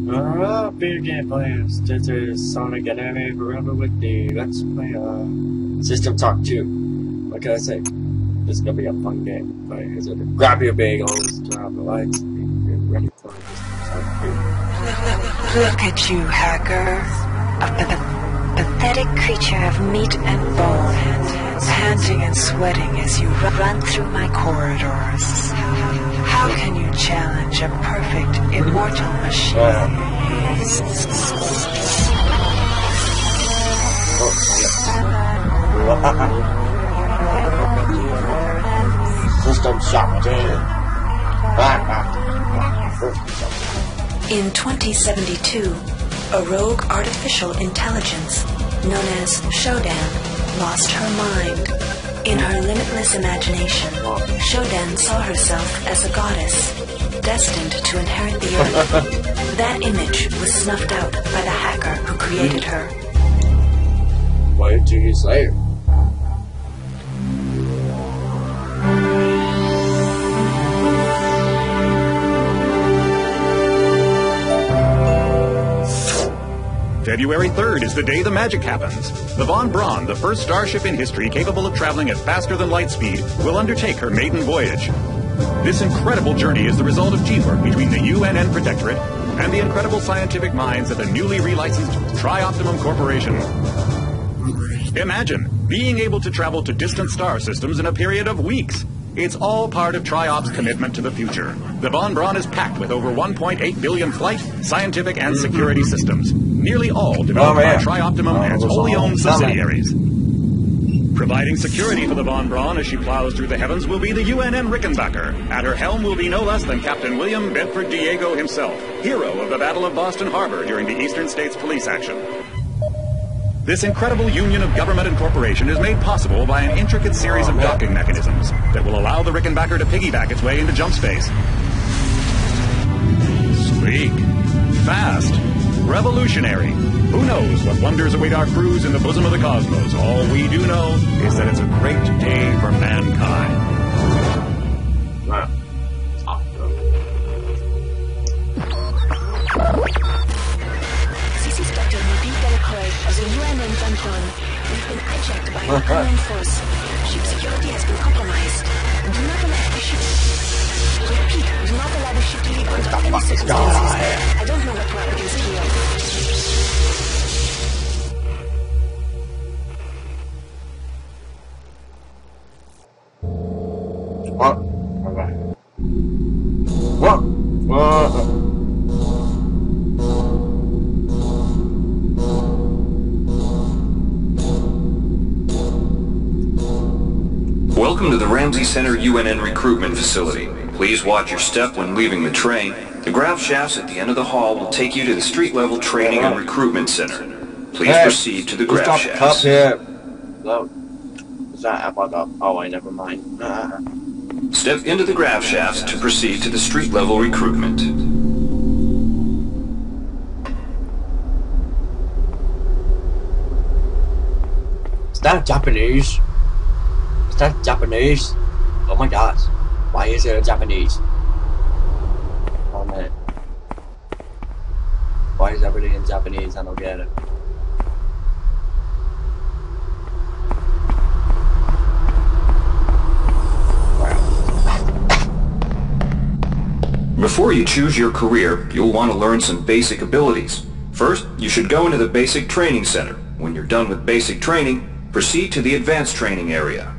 Video game plans. This is Sonic and Anime Forever with the Let's Play System Talk 2. What can I say? This is gonna be a fun game. But here's it. Grab your bagels, turn off the lights, and get ready for System Talk 2. Look at you, hacker. A pathetic creature of meat and bone, panting and sweating as you run through my corridors. How can you challenge a perfect, immortal machine? System Shock 2. In 2072, a rogue artificial intelligence known as Shodan lost her mind. In her limitless imagination, Shodan saw herself as a goddess, destined to inherit the earth. That image was snuffed out by the hacker who created her. Wait 2 years later. February 3rd is the day the magic happens. The Von Braun, the first starship in history capable of traveling at faster than light speed, will undertake her maiden voyage. This incredible journey is the result of teamwork between the UNN Protectorate and the incredible scientific minds at the newly relicensed Tri-Optimum Corporation. Imagine being able to travel to distant star systems in a period of weeks. It's all part of Tri-Op's commitment to the future. The Von Braun is packed with over 1.8 billion flight, scientific, and security systems, nearly all developed by Tri-Optimum and its wholly owned subsidiaries. Providing security for the Von Braun as she plows through the heavens will be the UNN Rickenbacker. At her helm will be no less than Captain William Bedford Diego himself, hero of the Battle of Boston Harbor during the Eastern States Police action. This incredible union of government and corporation is made possible by an intricate series of docking mechanisms that will allow the Rickenbacker to piggyback its way into jump space. Sleek, fast, revolutionary. Who knows what wonders await our crews in the bosom of the cosmos? All we do know is that it's a great day for mankind. Wow. This is Dr. Nabil Delacroix of the UNN Von Braun. We've been hijacked by an unknown force. Ship security has been compromised. Do not allow the ship. Repeat, do not allow the ship to leave under any circumstances. I don't know what we're up against here. What? Okay. What? Welcome to the Ramsey Center UNN recruitment facility. Please watch your step when leaving the train. The grav shafts at the end of the hall will take you to the street-level training and recruitment center. Please proceed to the grav shafts. No. Is that up? Oh, I never mind. Step into the grav shafts to proceed to the street-level recruitment. Is that Japanese? Is that Japanese? Oh my gosh. Why is it Japanese? Oh man. Why is everything in Japanese? I don't get it. Before you choose your career, you'll want to learn some basic abilities. First, you should go into the basic training center. When you're done with basic training, proceed to the advanced training area.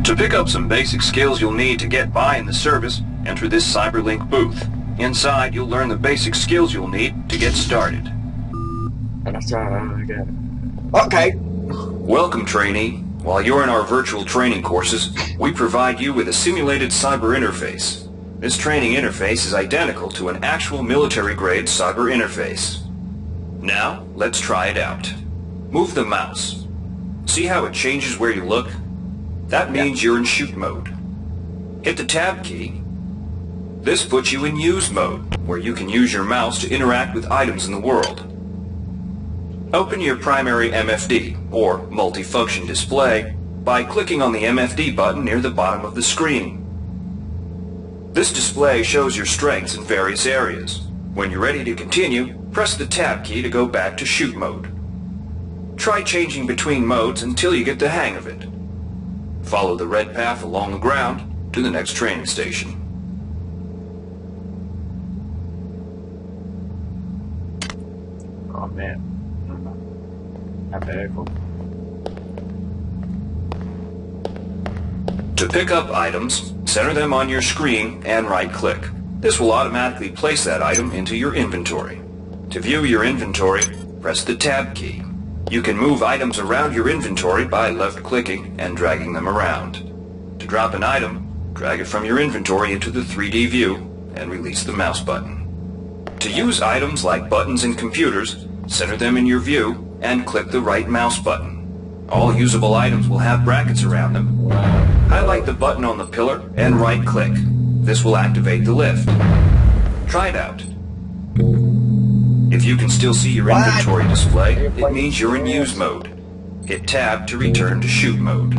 To pick up some basic skills you'll need to get by in the service, enter this CyberLink booth. Inside, you'll learn the basic skills you'll need to get started. And that's right, I get it. Okay. Welcome, trainee. While you're in our virtual training courses, we provide you with a simulated cyber interface. This training interface is identical to an actual military-grade cyber interface. Now, let's try it out. Move the mouse. See how it changes where you look? That means you're in shoot mode. Hit the tab key. This puts you in use mode, where you can use your mouse to interact with items in the world. Open your primary MFD, or multifunction display, by clicking on the MFD button near the bottom of the screen. This display shows your strengths in various areas. When you're ready to continue, press the Tab key to go back to shoot mode. Try changing between modes until you get the hang of it. Follow the red path along the ground to the next training station. Oh man. Not very cool. To pick up items, center them on your screen and right-click. This will automatically place that item into your inventory. To view your inventory, press the Tab key. You can move items around your inventory by left-clicking and dragging them around. To drop an item, drag it from your inventory into the 3D view and release the mouse button. To use items like buttons in computers, center them in your view and click the right mouse button. All usable items will have brackets around them. Highlight the button on the pillar and right-click. This will activate the lift. Try it out. If you can still see your inventory display, it means you're in use mode. Hit Tab to return to shoot mode.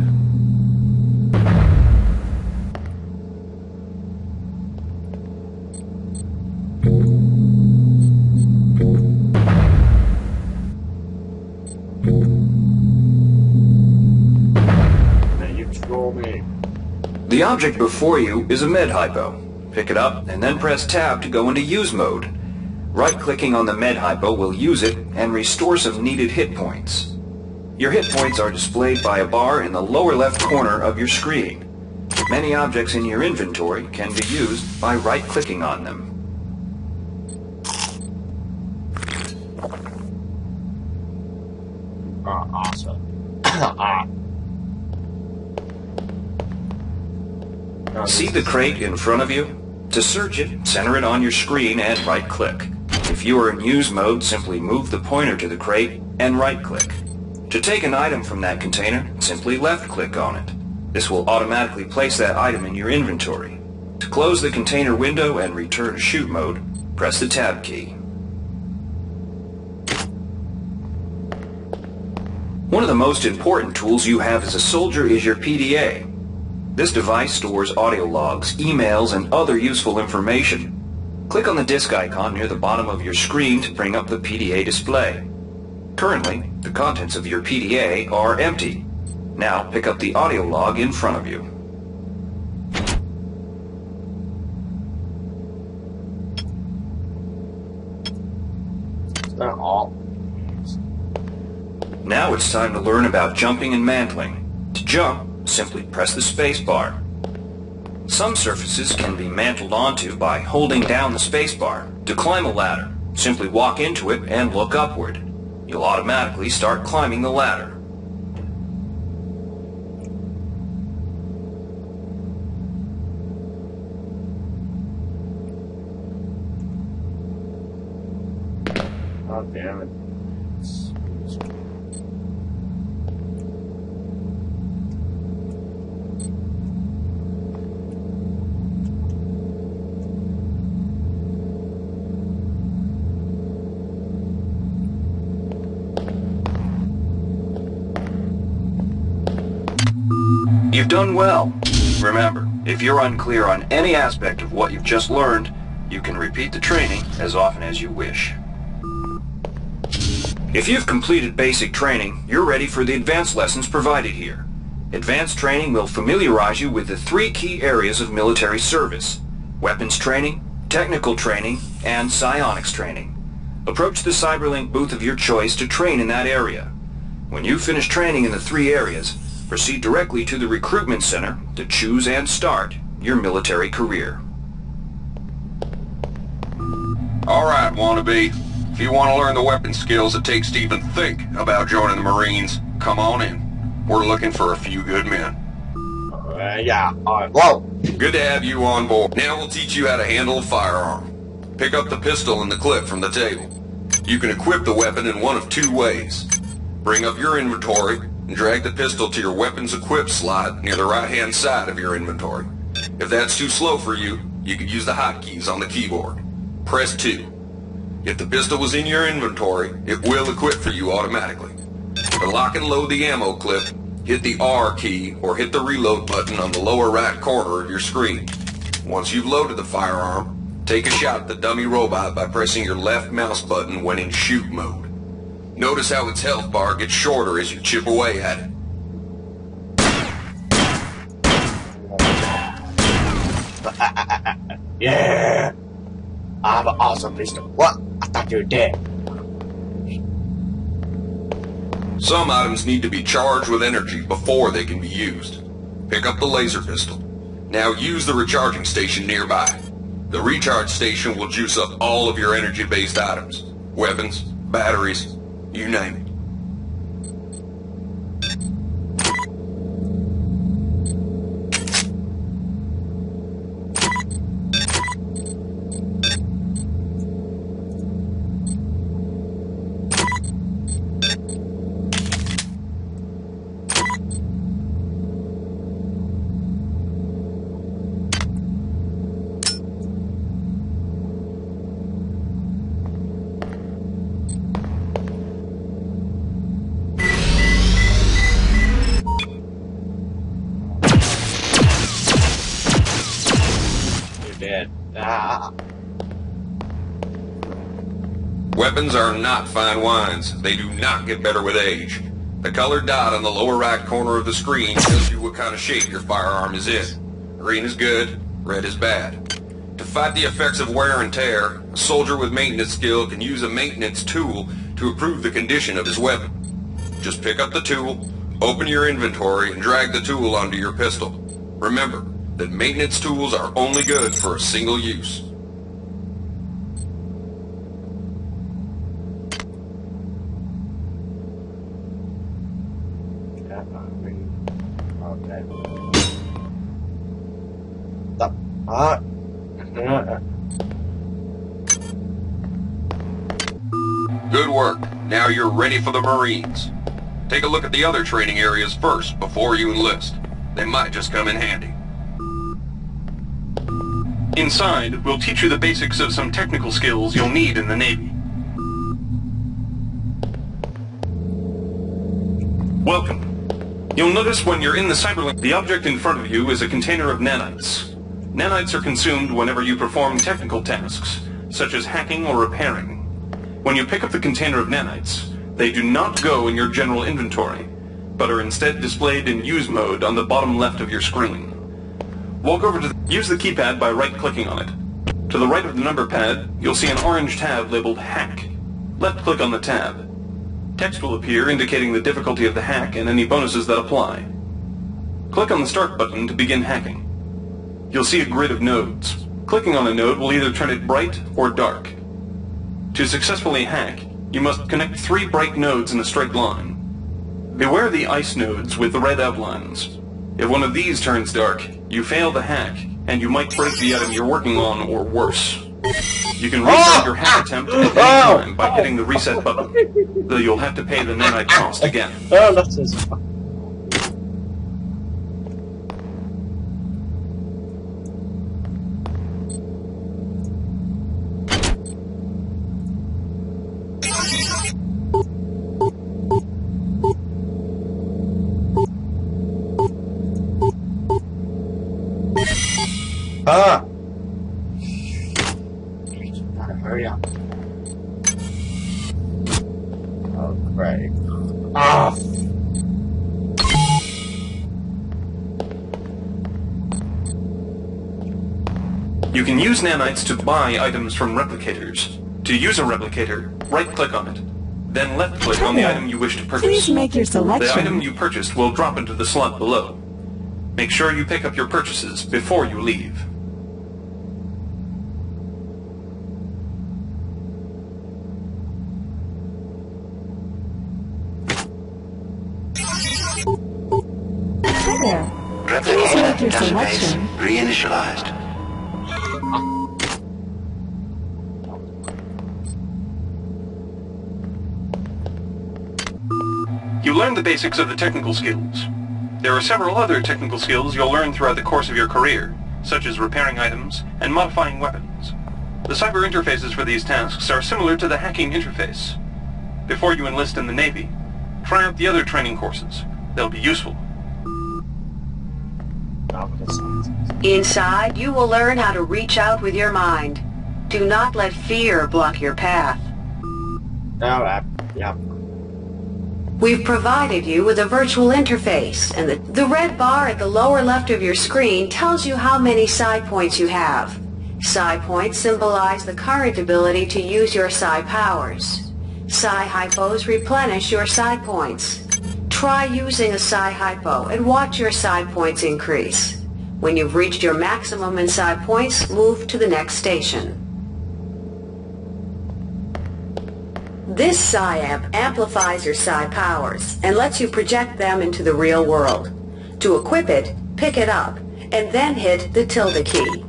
The object before you is a med hypo. Pick it up and then press Tab to go into use mode. Right-clicking on the med hypo will use it and restore some needed hit points. Your hit points are displayed by a bar in the lower left corner of your screen. Many objects in your inventory can be used by right-clicking on them. Awesome. See the crate in front of you? To search it, center it on your screen and right-click. If you are in use mode, simply move the pointer to the crate and right-click. To take an item from that container, simply left-click on it. This will automatically place that item in your inventory. To close the container window and return to shoot mode, press the Tab key. One of the most important tools you have as a soldier is your PDA. This device stores audio logs, emails, and other useful information. Click on the disk icon near the bottom of your screen to bring up the PDA display. Currently, the contents of your PDA are empty. Now pick up the audio log in front of you. Not all. Now it's time to learn about jumping and mantling. To jump, simply press the space bar. Some surfaces can be mantled onto by holding down the space bar. To climb a ladder, simply walk into it and look upward. You'll automatically start climbing the ladder. Oh, damn it. You've done well. Remember, if you're unclear on any aspect of what you've just learned, you can repeat the training as often as you wish. If you've completed basic training, you're ready for the advanced lessons provided here. Advanced training will familiarize you with the 3 key areas of military service: weapons training, technical training, and psionics training. Approach the Cyberlink booth of your choice to train in that area. When you finish training in the 3 areas, proceed directly to the recruitment center to choose and start your military career. Alright, wannabe. If you want to learn the weapon skills it takes to even think about joining the Marines, come on in. We're looking for a few good men. Yeah, whoa! Good to have you on board. Now we'll teach you how to handle a firearm. Pick up the pistol and the clip from the table. You can equip the weapon in one of 2 ways. Bring up your inventory and drag the pistol to your weapons equip slot near the right-hand side of your inventory. If that's too slow for you, you can use the hotkeys on the keyboard. Press 2. If the pistol was in your inventory, it will equip for you automatically. To lock and load the ammo clip, hit the R key or hit the reload button on the lower right corner of your screen. Once you've loaded the firearm, take a shot at the dummy robot by pressing your left mouse button when in shoot mode. Notice how its health bar gets shorter as you chip away at it. Yeah! I have an awesome pistol. What? I thought you were dead. Some items need to be charged with energy before they can be used. Pick up the laser pistol. Now use the recharging station nearby. The recharge station will juice up all of your energy-based items. Weapons, batteries, you name it. Dead. Ah. Weapons are not fine wines. They do not get better with age. The colored dot on the lower right corner of the screen tells you what kind of shape your firearm is in. Green is good, red is bad. To fight the effects of wear and tear, a soldier with maintenance skill can use a maintenance tool to improve the condition of his weapon. Just pick up the tool, open your inventory, and drag the tool onto your pistol. Remember that maintenance tools are only good for a single use. Good work. Now you're ready for the Marines. Take a look at the other training areas first before you enlist. They might just come in handy. Inside, we'll teach you the basics of some technical skills you'll need in the Navy. Welcome. You'll notice when you're in the cyberlink, the object in front of you is a container of nanites. Nanites are consumed whenever you perform technical tasks, such as hacking or repairing. When you pick up the container of nanites, they do not go in your general inventory, but are instead displayed in use mode on the bottom left of your screen. Walk over to use the keypad by right-clicking on it. To the right of the number pad, you'll see an orange tab labeled Hack. Left-click on the tab. Text will appear indicating the difficulty of the hack and any bonuses that apply. Click on the Start button to begin hacking. You'll see a grid of nodes. Clicking on a node will either turn it bright or dark. To successfully hack, you must connect 3 bright nodes in a straight line. Beware the ice nodes with the red outlines. If one of these turns dark, you fail the hack, and you might break the item you're working on or worse. You can restart your hack attempt at any time by hitting the reset button, though you'll have to pay the nanite cost again. Oh, that's his. Ah! Gotta hurry up. Oh, great. Ah! You can use nanites to buy items from replicators. To use a replicator, right-click on it. Then left-click on the item you wish to purchase. Please make your selection. The item you purchased will drop into the slot below. Make sure you pick up your purchases before you leave. Hi there. Please make your selection. Reinitialized. You learned the basics of the technical skills. There are several other technical skills you'll learn throughout the course of your career, such as repairing items and modifying weapons. The cyber interfaces for these tasks are similar to the hacking interface. Before you enlist in the Navy, try out the other training courses. They'll be useful. Inside, you will learn how to reach out with your mind. Do not let fear block your path. Alright, yeah. We've provided you with a virtual interface, and the red bar at the lower left of your screen tells you how many psi points you have. Psi points symbolize the current ability to use your psi powers. Psi hypos replenish your psi points. Try using a psi hypo and watch your psi points increase. When you've reached your maximum in psi points, move to the next station. This psi amp amplifies your psi powers and lets you project them into the real world. To equip it, pick it up, and then hit the tilde key.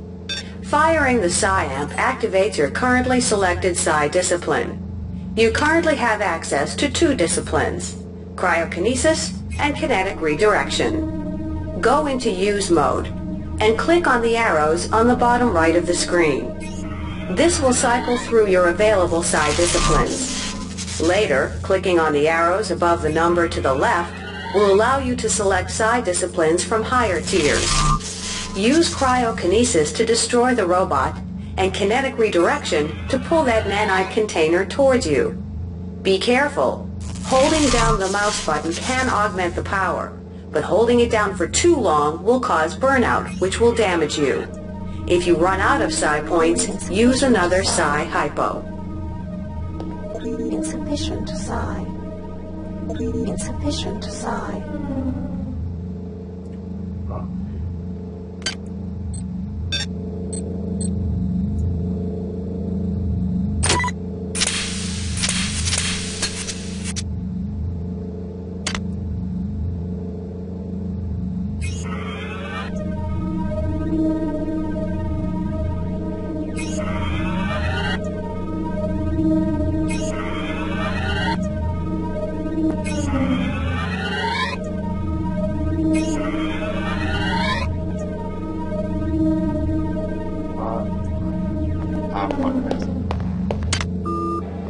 Firing the psi amp activates your currently selected psi discipline. You currently have access to 2 disciplines, cryokinesis and kinetic redirection. Go into use mode and click on the arrows on the bottom right of the screen. This will cycle through your available psi disciplines. Later, clicking on the arrows above the number to the left will allow you to select psi disciplines from higher tiers. Use cryokinesis to destroy the robot and kinetic redirection to pull that nanite container towards you. Be careful. Holding down the mouse button can augment the power, but holding it down for too long will cause burnout, which will damage you. If you run out of psi points, use another psi hypo. Insufficient psi. Insufficient psi.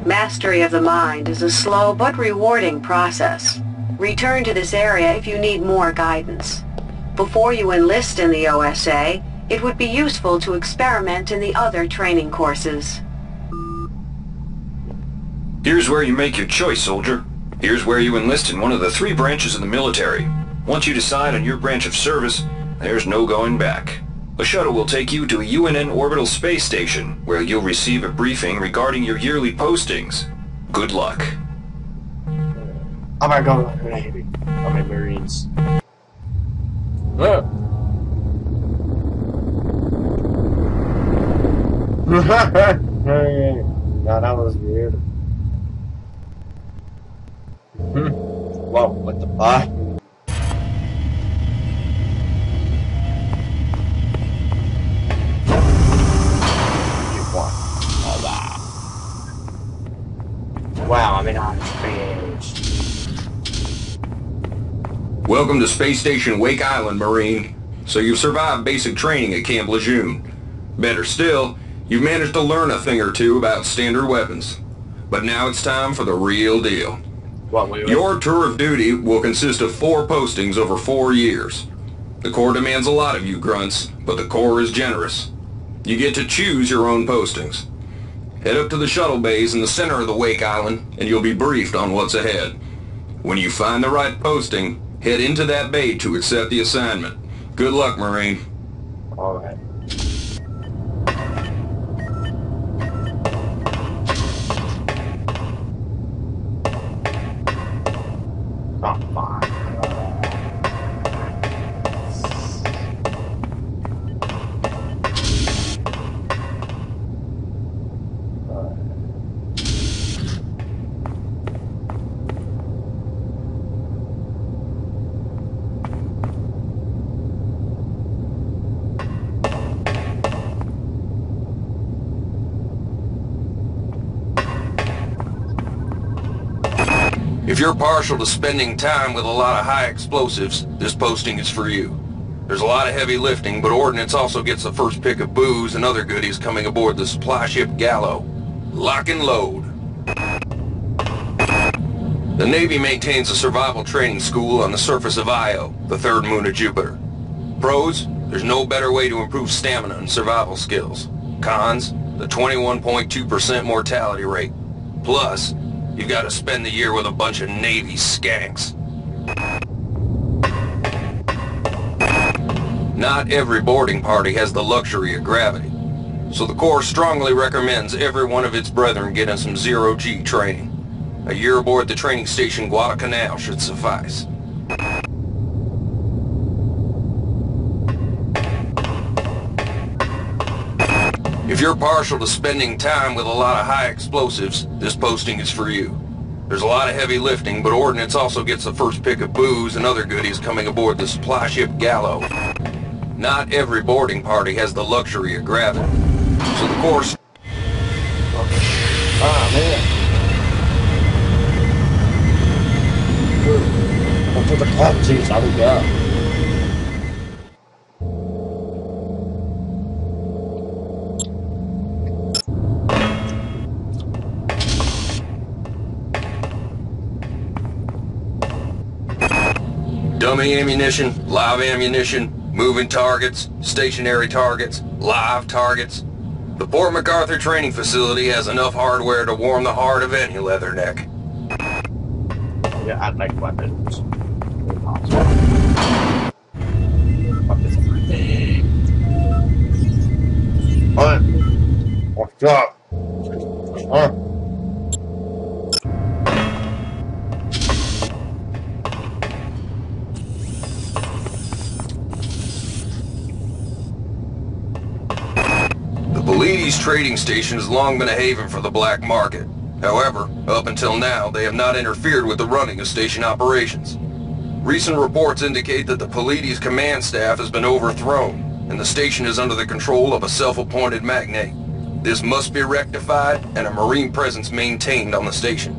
Mastery of the mind is a slow but rewarding process. Return to this area if you need more guidance. Before you enlist in the OSA, it would be useful to experiment in the other training courses. Here's where you make your choice, soldier. Here's where you enlist in one of the 3 branches of the military. Once you decide on your branch of service, there's no going back. A shuttle will take you to a UNN orbital space station, where you'll receive a briefing regarding your yearly postings. Good luck. I'm gonna go to the Navy. I'm in Marines. Look. Now that was weird. Whoa, what the fuck? Wow, I'm in on space. Welcome to Space Station Wake Island, Marine. So you've survived basic training at Camp Lejeune. Better still, you've managed to learn a thing or two about standard weapons. But now it's time for the real deal. Your tour of duty will consist of 4 postings over 4 years. The Corps demands a lot of you, grunts, but the Corps is generous. You get to choose your own postings. Head up to the shuttle bays in the center of the Wake Island, and you'll be briefed on what's ahead. When you find the right posting, head into that bay to accept the assignment. Good luck, Marine. Alright. Oh, fine. If you're partial to spending time with a lot of high explosives, this posting is for you. There's a lot of heavy lifting, but Ordnance also gets the first pick of booze and other goodies coming aboard the supply ship Gallo. Lock and load. The Navy maintains a survival training school on the surface of Io, the 3rd moon of Jupiter. Pros, there's no better way to improve stamina and survival skills. Cons, the 21.2% mortality rate. Plus, you've got to spend the year with a bunch of Navy skanks. Not every boarding party has the luxury of gravity, so the Corps strongly recommends every one of its brethren getting some zero-G training. A year aboard the training station Guadalcanal should suffice. If you're partial to spending time with a lot of high explosives, this posting is for you. There's a lot of heavy lifting, but Ordnance also gets the first pick of booze and other goodies coming aboard the supply ship Gallo. Not every boarding party has the luxury of gravity, so the Corps... Ah, man. Up to the clock, jeez, how we go? Dummy ammunition, live ammunition, moving targets, stationary targets, live targets. The Port MacArthur training facility has enough hardware to warm the heart of any leatherneck. Yeah, I like weapons. What? What's up? Huh? Polides trading station has long been a haven for the black market. However, up until now, they have not interfered with the running of station operations. Recent reports indicate that the Polides command staff has been overthrown, and the station is under the control of a self-appointed magnate. This must be rectified, and a Marine presence maintained on the station.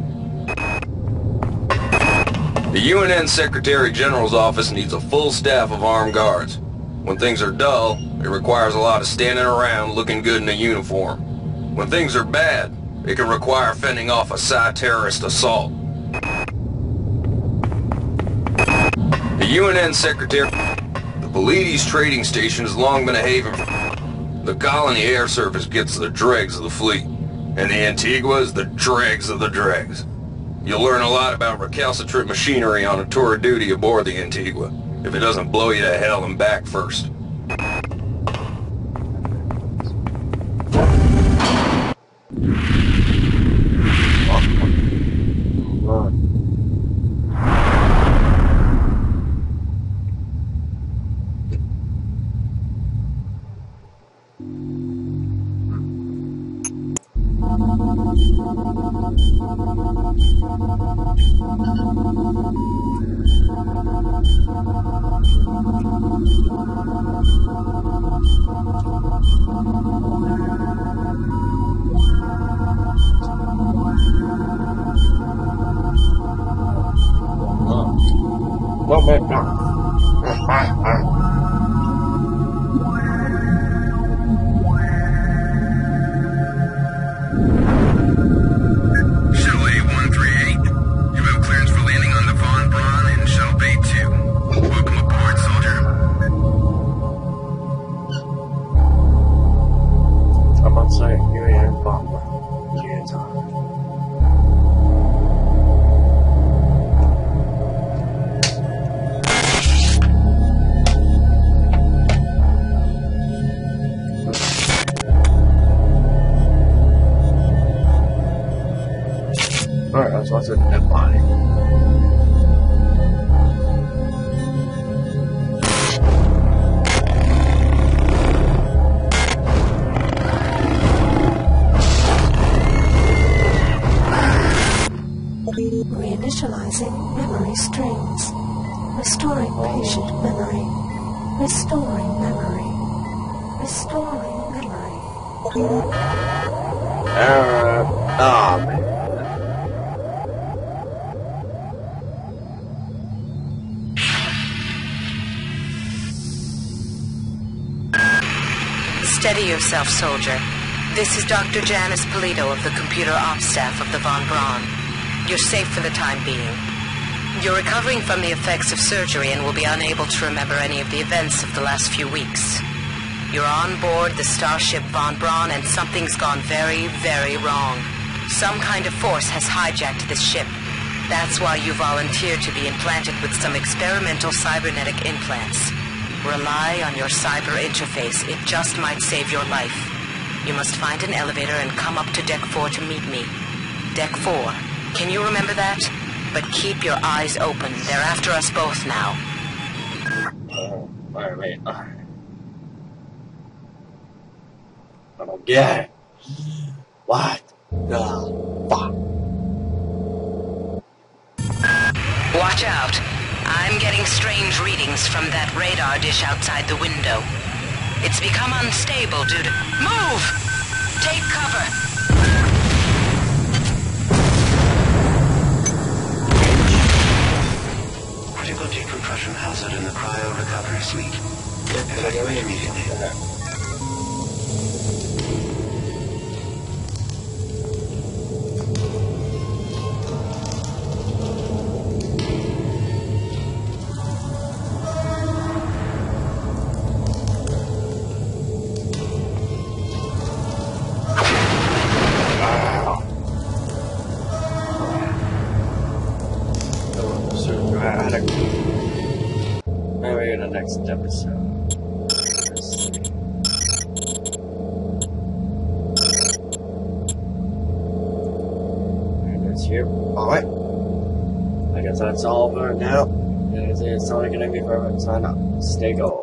The UNN Secretary General's office needs a full staff of armed guards. When things are dull, it requires a lot of standing around looking good in a uniform. When things are bad, it can require fending off a Psi-terrorist assault. The UNN Secretary... The Polides trading station has long been a haven for... The colony air service gets the dregs of the fleet, and the Antigua is the dregs of the dregs. You'll learn a lot about recalcitrant machinery on a tour of duty aboard the Antigua, if it doesn't blow you to hell and back first. Alright, that's what's in that body. Reinitializing memory strings. Restoring patient memory. Restoring memory. Restoring memory. Oh, man. Steady yourself, soldier. This is Dr. Janice Polito of the Computer Ops staff of the Von Braun. You're safe for the time being. You're recovering from the effects of surgery and will be unable to remember any of the events of the last few weeks. You're on board the starship Von Braun and something's gone very, very wrong. Some kind of force has hijacked this ship. That's why you volunteered to be implanted with some experimental cybernetic implants. Rely on your cyber interface. It just might save your life. You must find an elevator and come up to Deck 4 to meet me. Deck 4. Can you remember that? But keep your eyes open. They're after us both now. Wait. I don't get it. What the fuck? Watch out. I'm getting strange readings from that radar dish outside the window. It's become unstable due to... Move! Take cover! Critical decompression hazard in the cryo recovery suite. Evacuate immediately. Maybe in the next episode. And it's here. Alright. I guess that's all for now. It's only gonna be for sign up. Stay gold.